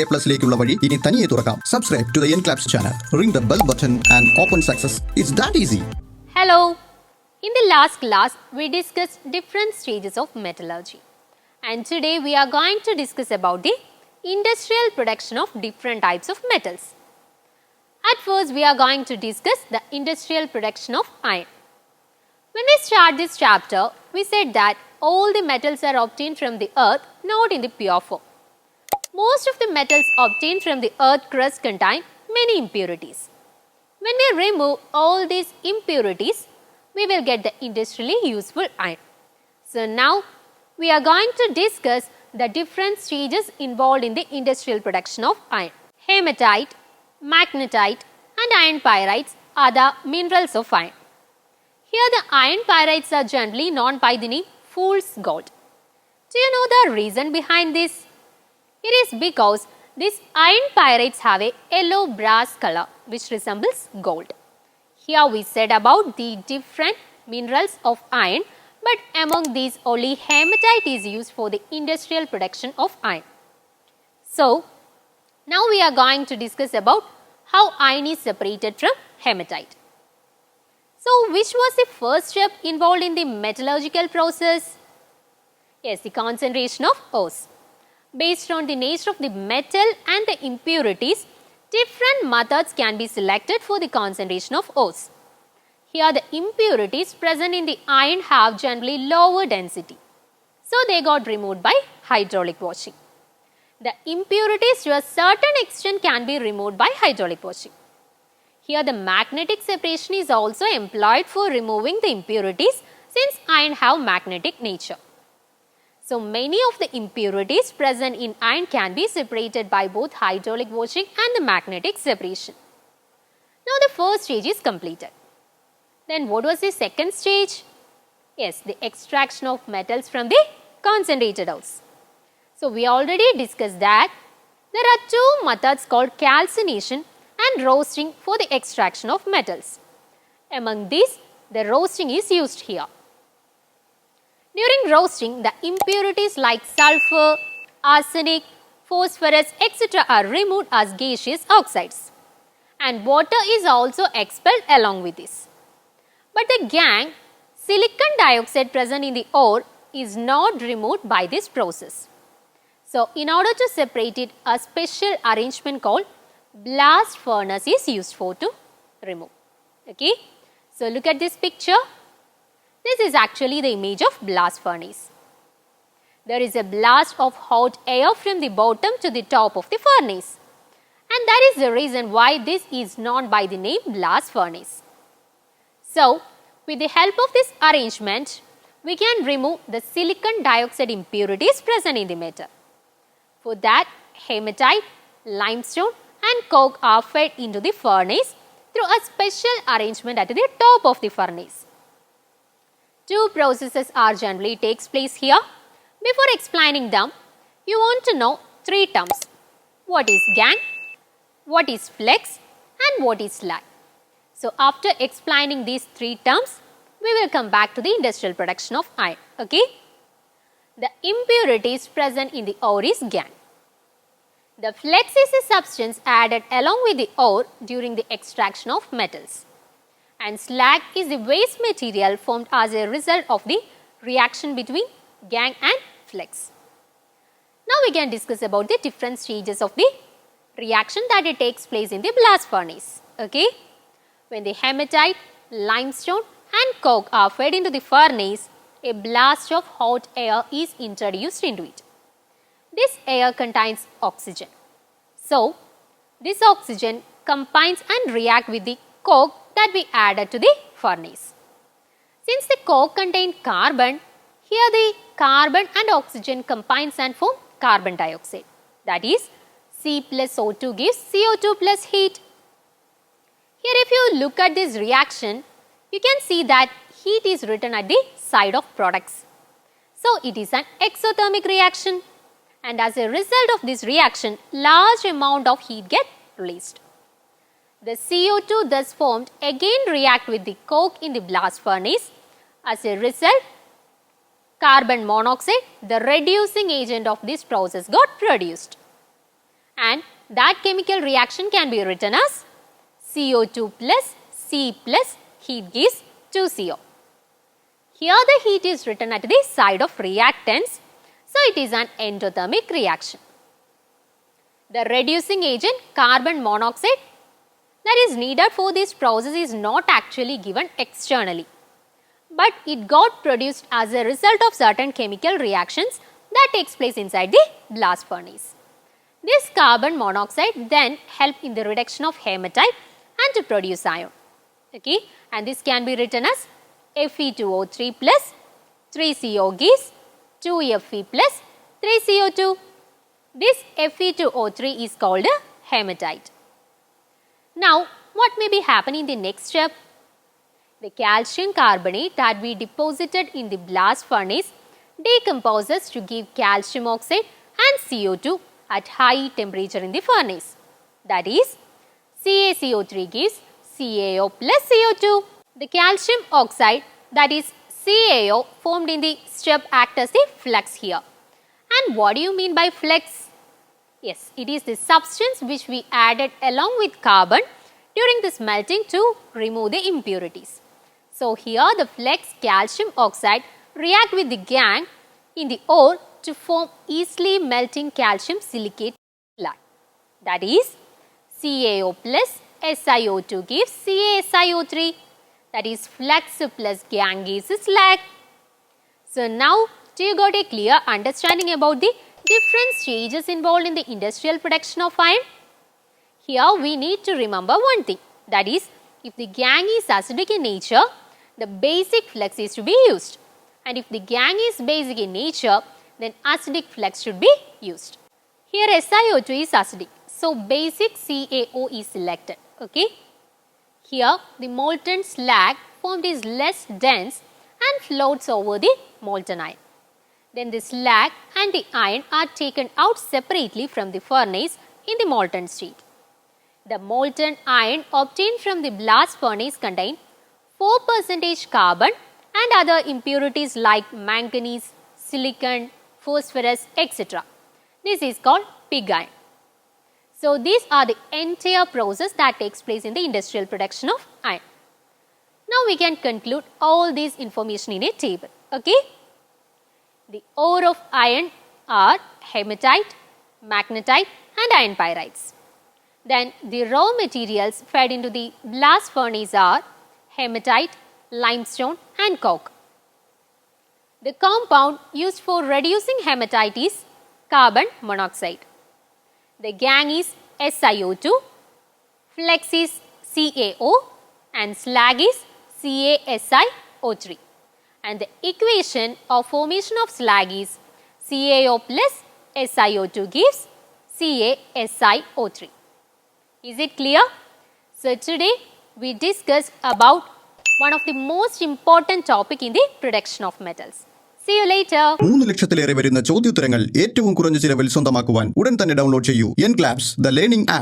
A+ലേക്കുള്ള വഴി ഇനി തനിയെ തുറക്കാം. Subscribe to the ENCLAPS channel. Ring the bell button and open success. It's that easy. Hello. In the last class, we discussed different stages of metallurgy. And today we are going to discuss about the industrial production of different types of metals. At first, we are going to discuss the industrial production of iron. When we start this chapter, we said that all the metals are obtained from the earth, not in the pure form. Most of the metals obtained from the earth crust contain many impurities. When we remove all these impurities, we will get the industrially useful iron. So now, we are going to discuss the different stages involved in the industrial production of iron. Hematite, magnetite and iron pyrites are the minerals of iron. Here the iron pyrites are generally known by the name fool's gold. Do you know the reason behind this? It is because these iron pyrites have a yellow brass color which resembles gold. Here we said about the different minerals of iron, but among these only hematite is used for the industrial production of iron. So, now we are going to discuss about how iron is separated from hematite. So, which was the first step involved in the metallurgical process? Yes, the concentration of ores. Based on the nature of the metal and the impurities, different methods can be selected for the concentration of ores. Here the impurities present in the iron have generally lower density. So, they got removed by hydraulic washing. The impurities to a certain extent can be removed by hydraulic washing. Here the magnetic separation is also employed for removing the impurities since iron have magnetic nature. So many of the impurities present in iron can be separated by both hydraulic washing and the magnetic separation. Now the first stage is completed. Then what was the second stage? Yes, the extraction of metals from the concentrated ores. So we already discussed that there are two methods called calcination and roasting for the extraction of metals. Among these, the roasting is used here. During roasting, the impurities like sulfur, arsenic, phosphorus, etc. are removed as gaseous oxides, and water is also expelled along with this. But the gangue, silicon dioxide present in the ore, is not removed by this process. So, in order to separate it, a special arrangement called blast furnace is used for to remove. Okay. So, look at this picture. This is actually the image of blast furnace. There is a blast of hot air from the bottom to the top of the furnace, and that is the reason why this is known by the name blast furnace. So, with the help of this arrangement, we can remove the silicon dioxide impurities present in the metal. For that, hematite, limestone and coke are fed into the furnace through a special arrangement at the top of the furnace. Two processes are generally takes place here. Before explaining them, you want to know three terms. What is gangue, what is flex and what is slag. So, after explaining these three terms, we will come back to the industrial production of iron. Okay? The impurities present in the ore is gangue. The flex is a substance added along with the ore during the extraction of metals. And slag is the waste material formed as a result of the reaction between gangue and flex. Now we can discuss about the different stages of the reaction that it takes place in the blast furnace. Okay? When the hematite, limestone and coke are fed into the furnace, a blast of hot air is introduced into it. This air contains oxygen. So, this oxygen combines and reacts with the coke that we added to the furnace. Since the coke contains carbon, here the carbon and oxygen combines and form carbon dioxide. That is, C plus O2 gives CO2 plus heat. Here if you look at this reaction, you can see that heat is written at the side of products. So, it is an exothermic reaction, and as a result of this reaction, large amount of heat get released. The CO2 thus formed again react with the coke in the blast furnace. As a result, carbon monoxide, the reducing agent of this process, got produced. that chemical reaction can be written as CO2 plus C plus heat gives 2CO. Here the heat is written at the side of reactants, so it is an endothermic reaction. The reducing agent carbon monoxide that is needed for this process is not actually given externally, but it got produced as a result of certain chemical reactions that takes place inside the blast furnace. This carbon monoxide then help in the reduction of hematite and to produce iron. Okay, and this can be written as Fe2O3 plus 3CO gives 2Fe plus 3CO2. This Fe2O3 is called a hematite. Now, what may be happening in the next step? The calcium carbonate that we deposited in the blast furnace decomposes to give calcium oxide and CO2 at high temperature in the furnace. That is, CaCO3 gives CaO plus CO2. The calcium oxide, that is CaO, formed in the step act as the flux here. And what do you mean by flux? Yes, it is the substance which we added along with carbon during this melting to remove the impurities. So here the flux calcium oxide react with the gangue in the ore to form easily melting calcium silicate slag. That is, CaO plus SiO2 gives CaSiO3. That is, flux plus gangue gives slag. So now do you got a clear understanding about the different stages involved in the industrial production of iron? Here we need to remember one thing, that is, if the gangue is acidic in nature, the basic flux is to be used, and if the gangue is basic in nature, then acidic flux should be used. Here SiO2 is acidic, so basic CaO is selected. Okay. Here the molten slag formed is less dense and floats over the molten iron. Then the slag and the iron are taken out separately from the furnace in the molten state. The molten iron obtained from the blast furnace contain 4% carbon and other impurities like manganese, silicon, phosphorus, etc. This is called pig iron. So these are the entire process that takes place in the industrial production of iron. Now we can conclude all this information in a table. Okay. The ore of iron are hematite, magnetite and iron pyrites. Then the raw materials fed into the blast furnace are hematite, limestone and coke. The compound used for reducing hematite is carbon monoxide. The gangue is SiO2, flux is CaO and slag is CaSiO3. And the equation of formation of slag is CaO plus SiO2 gives CaSiO3. Is it clear? So today we discussed about one of the most important topic in the production of metals. See you later. 3 ലക്ഷത്തിലേറെ വരുന്ന ചോദ്യോത്തരങ്ങൾ ഏറ്റവും കുറഞ്ഞ ചിലവിൽ സ്വന്തമാക്കുവാൻ ഉടൻ തന്നെ download ചെയ്യൂ എൻക്ലാപ്സ് the learning app.